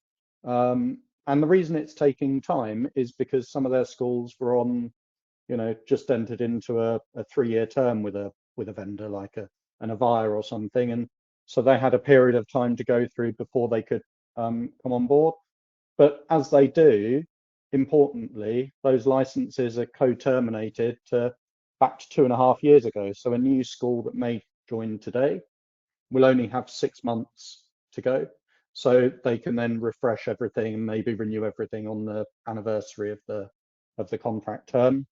And the reason it's taking time is because some of their schools were on, just entered into a 3-year term with a vendor like an Avaya or something, and so they had a period of time to go through before they could come on board. But as they do, importantly, those licenses are co-terminated back to 2.5 years ago. So a new school that may join today will only have 6 months to go. So they can then refresh everything and maybe renew everything on the anniversary of the contract term,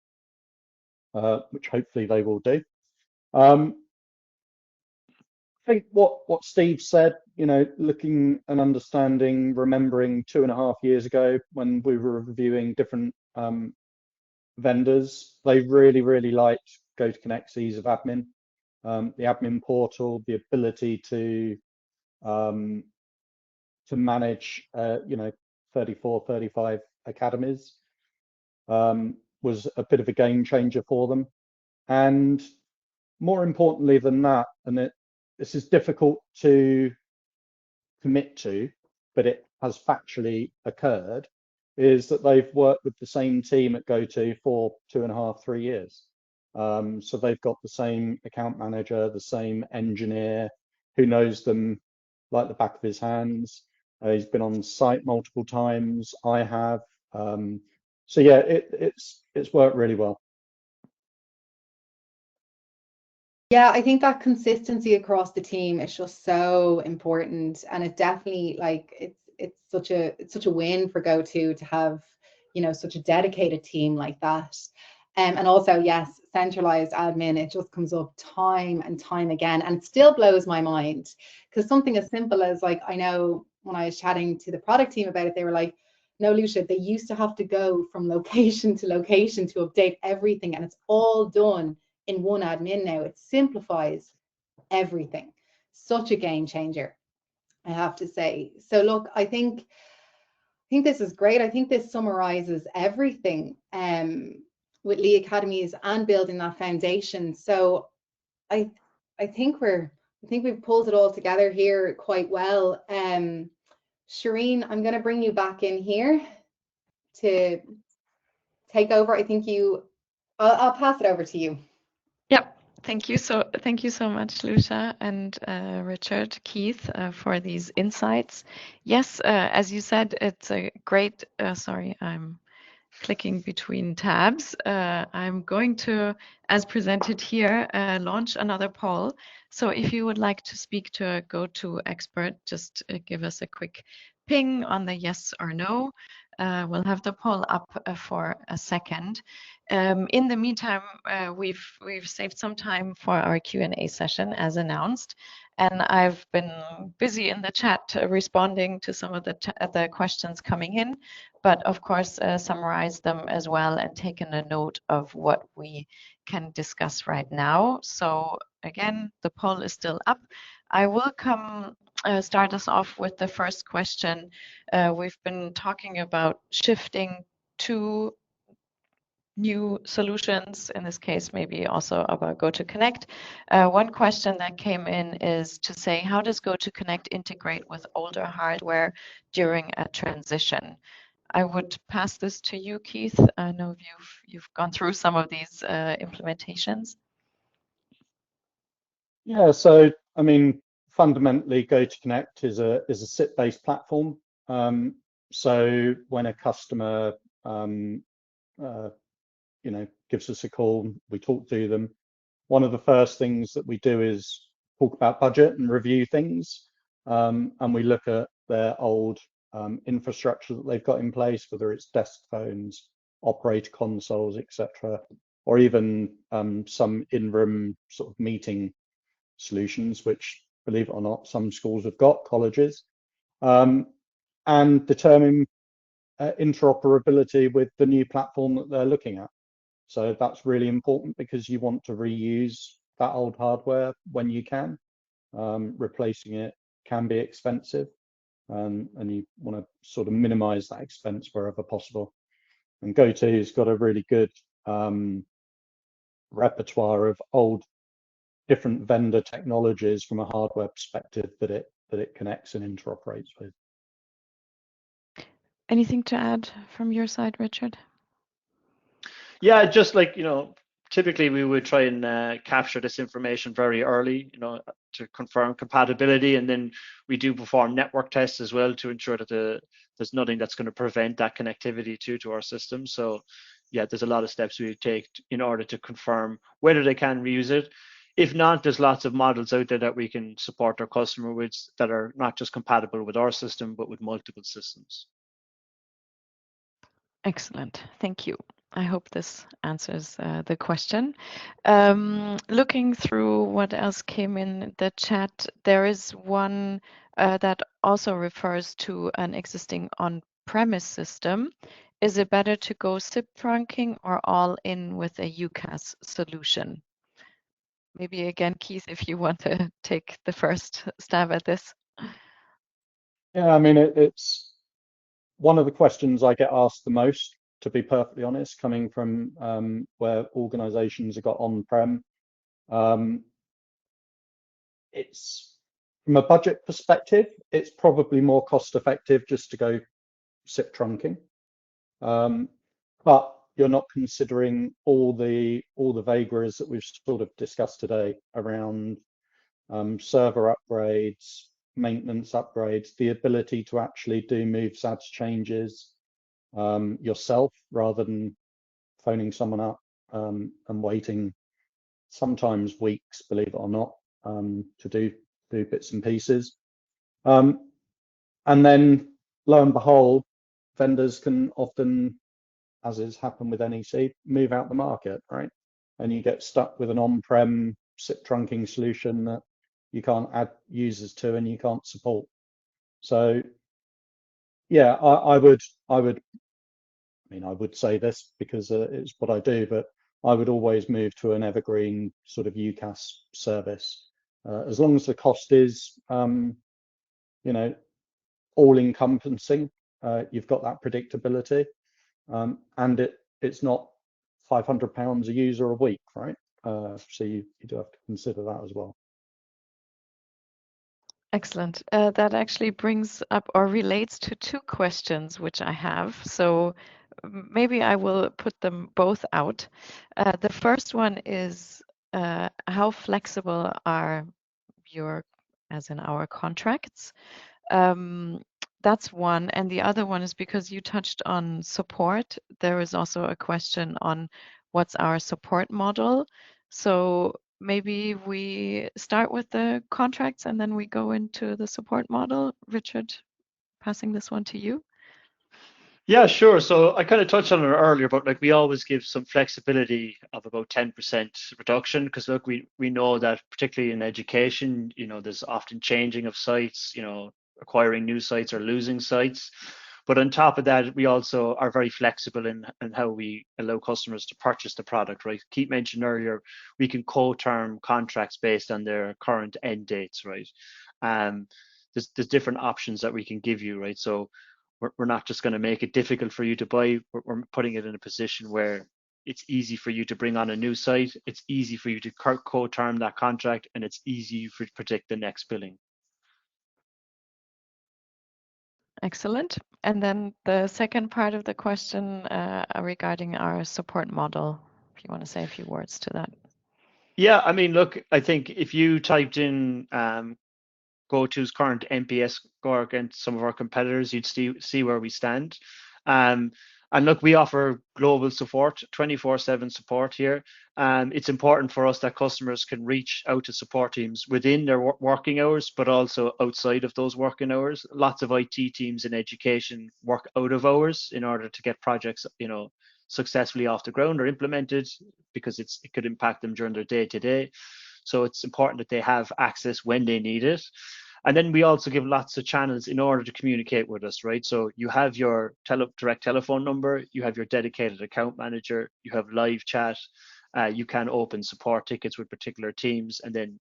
which hopefully they will do. I think what Steve said, looking and understanding, remembering 2.5 years ago when we were reviewing different vendors, they really liked GoTo Connect's ease of admin, the admin portal, the ability to manage, 34, 35 academies was a bit of a game changer for them. And more importantly than that, and this is difficult to commit to, but it has factually occurred, is that they've worked with the same team at GoTo for 2.5, 3 years. So they've got the same account manager, the same engineer who knows them like the back of his hands. He's been on site multiple times. I have. So yeah, it's worked really well. Yeah, I think that consistency across the team is just so important, and it definitely it's such a win for GoTo to have such a dedicated team like that. And also, yes, centralized admin, it just comes up time and time again, and it still blows my mind because something as simple as I know when I was chatting to the product team about it, they were like, no, Lucia, they used to have to go from location to location to update everything, and it's all done in one admin now. It simplifies everything. Such a game changer, I have to say. So look, I think this is great. I think this summarizes everything with Lee Academies and building that foundation. So I think we've pulled it all together here quite well. Shireen, I'm going to bring you back in here to take over. I think I'll pass it over to you. Yep. Thank you so much, Lucia and Richard, Keith, for these insights. Yes, as you said, it's a great. Sorry, I'm clicking between tabs. I'm going to, as presented here, launch another poll. So if you would like to speak to a GoTo expert, just give us a quick ping on the yes or no. We'll have the poll up for a second. In the meantime, we've saved some time for our Q&A session as announced, and I've been busy in the chat responding to some of the questions coming in, but of course summarize them as well and taken a note of what we can discuss right now. So again, the poll is still up. I will start us off with the first question. We've been talking about shifting to new solutions, in this case, maybe also about GoTo Connect. One question that came in is to say, how does GoTo Connect integrate with older hardware during a transition? I would pass this to you, Keith. I know you've gone through some of these implementations. Yeah, so I mean, fundamentally, GoTo Connect is a SIP-based platform. So when a customer gives us a call, we talk to them. One of the first things that we do is talk about budget and review things, and we look at their old infrastructure that they've got in place, whether it's desk phones, operator consoles, etc., or even some in-room sort of meeting solutions, which, believe it or not, some schools have got, colleges, and determine interoperability with the new platform that they're looking at. So that's really important because you want to reuse that old hardware when you can. Replacing it can be expensive, and you want to sort of minimize that expense wherever possible. And GoTo's got a really good repertoire of old different vendor technologies from a hardware perspective that it connects and interoperates with. Anything to add from your side, Richard? Yeah, just like, typically we would try and capture this information very early, to confirm compatibility, and then we do perform network tests as well to ensure that there's nothing that's going to prevent that connectivity to our system. So yeah, there's a lot of steps we take in order to confirm whether they can reuse it. If not, there's lots of models out there that we can support our customer with that are not just compatible with our system, but with multiple systems. Excellent, thank you. I hope this answers the question. Looking through what else came in the chat, there is one that also refers to an existing on-premise system. Is it better to go SIP trunking or all in with a UCaaS solution? Maybe again, Keith, if you want to take the first stab at this. Yeah, I mean, it's one of the questions I get asked the most, to be perfectly honest, coming from where organizations have got on-prem. It's from a budget perspective, it's probably more cost effective just to go SIP trunking. But you're not considering all the vagaries that we've sort of discussed today around server upgrades, maintenance upgrades, the ability to actually do moves, adds, changes yourself rather than phoning someone up and waiting sometimes weeks, believe it or not, to do bits and pieces. And then lo and behold, vendors can often, as has happened with NEC, move out the market, right? And you get stuck with an on-prem SIP trunking solution that you can't add users to and you can't support. So yeah, I would say this because it's what I do, but I would always move to an evergreen sort of UCaaS service, as long as the cost is, all encompassing. You've got that predictability, and it's not £500 a user a week, right? So you do have to consider that as well. Excellent. That actually brings up or relates to two questions which I have. So maybe I will put them both out. The first one is how flexible are our contracts? That's one. And the other one is because you touched on support. There is also a question on what's our support model. So maybe we start with the contracts and then we go into the support model. Richard, passing this one to you. Yeah, sure. So I kind of touched on it earlier, but like we always give some flexibility of about 10% reduction because look, we know that particularly in education, there's often changing of sites, acquiring new sites or losing sites. But on top of that, we also are very flexible in how we allow customers to purchase the product, right? Keith mentioned earlier, we can co-term contracts based on their current end dates, right? There's different options that we can give you, right? So we're not just going to make it difficult for you to buy. We're putting it in a position where it's easy for you to bring on a new site, it's easy for you to co-term that contract, and it's easy for to predict the next billing. Excellent. And then the second part of the question regarding our support model, if you want to say a few words to that. Yeah, I mean, look, I think if you typed in GoTo's current NPS score against some of our competitors, you'd see where we stand. And look, we offer global support, 24/7 support here. It's important for us that customers can reach out to support teams within their working hours, but also outside of those working hours. Lots of IT teams in education work out of hours in order to get projects, successfully off the ground or implemented, because it could impact them during their day-to-day. So it's important that they have access when they need it. And then we also give lots of channels in order to communicate with us, right? So you have your direct telephone number, you have your dedicated account manager, you have live chat, you can open support tickets with particular teams and then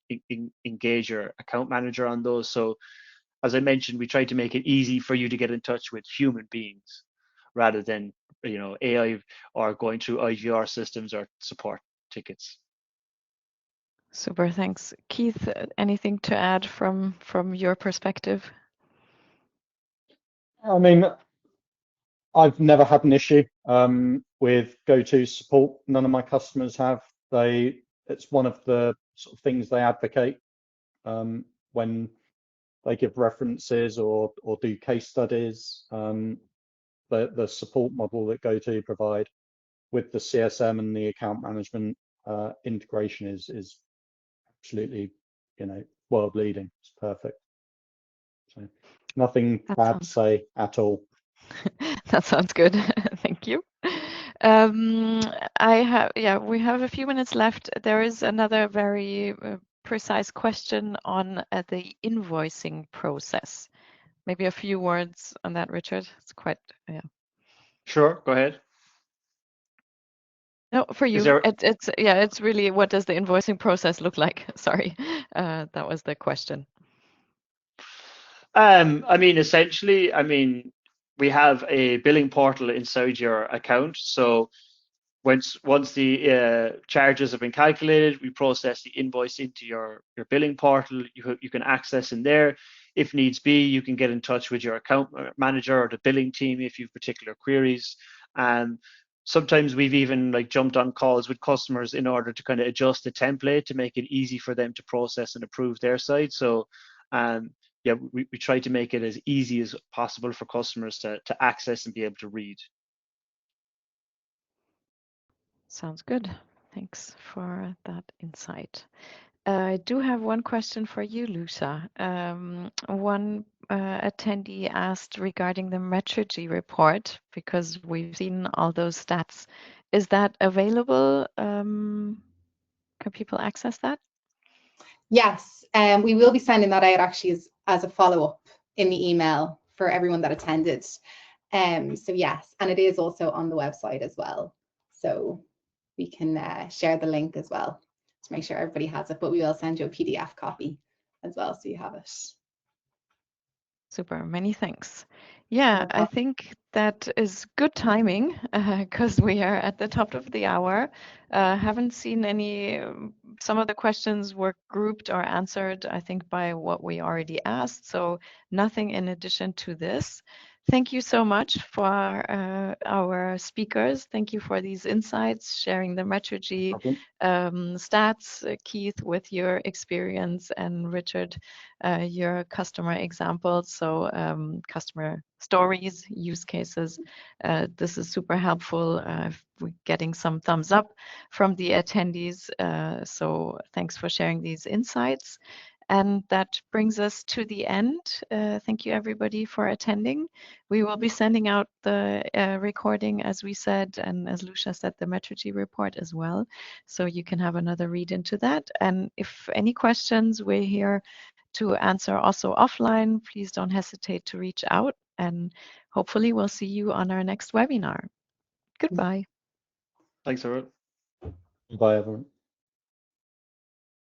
engage your account manager on those. So as I mentioned, we try to make it easy for you to get in touch with human beings rather than AI or going through IVR systems or support tickets. Super, thanks. Keith, anything to add from your perspective? I mean, I've never had an issue with GoTo support. None of my customers have. It's one of the sort of things they advocate when they give references or do case studies. The support model that GoTo provide with the CSM and the account management integration is absolutely, world leading. It's perfect. So nothing bad to say at all. That sounds good. Thank you. We have a few minutes left. There is another very precise question on the invoicing process. Maybe a few words on that, Richard. It's quite, yeah. Sure, go ahead. No, for you. It's really, what does the invoicing process look like? Sorry, that was the question. I mean, essentially, we have a billing portal inside your account. So once the charges have been calculated, we process the invoice into your billing portal. You can access in there. If needs be, you can get in touch with your account manager or the billing team if you have particular queries. Sometimes we've even jumped on calls with customers in order to kind of adjust the template to make it easy for them to process and approve their side. So we try to make it as easy as possible for customers to access and be able to read. Sounds good. Thanks for that insight. I do have one question for you, Lucia. One attendee asked regarding the metrology report, because we've seen all those stats. Is that available? Can people access that? Yes, we will be sending that out actually as a follow-up in the email for everyone that attended. So yes, and it is also on the website as well. So we can share the link as well to make sure everybody has it, but we will send you a PDF copy as well so you have it. Super, many thanks. Yeah, I think that is good timing because we are at the top of the hour. Haven't seen some of the questions were grouped or answered, I think, by what we already asked. So nothing in addition to this. Thank you so much for our speakers. Thank you for these insights, sharing the metrology stats, Keith, with your experience, and Richard, your customer examples. So customer stories, use cases. This is super helpful. We're getting some thumbs up from the attendees. So thanks for sharing these insights. And that brings us to the end. Thank you, everybody, for attending. We will be sending out the recording, as we said, and as Lucia said, the metrology report as well. So you can have another read into that. And if any questions, we're here to answer also offline. Please don't hesitate to reach out. And hopefully we'll see you on our next webinar. Goodbye. Thanks, everyone. Bye, everyone.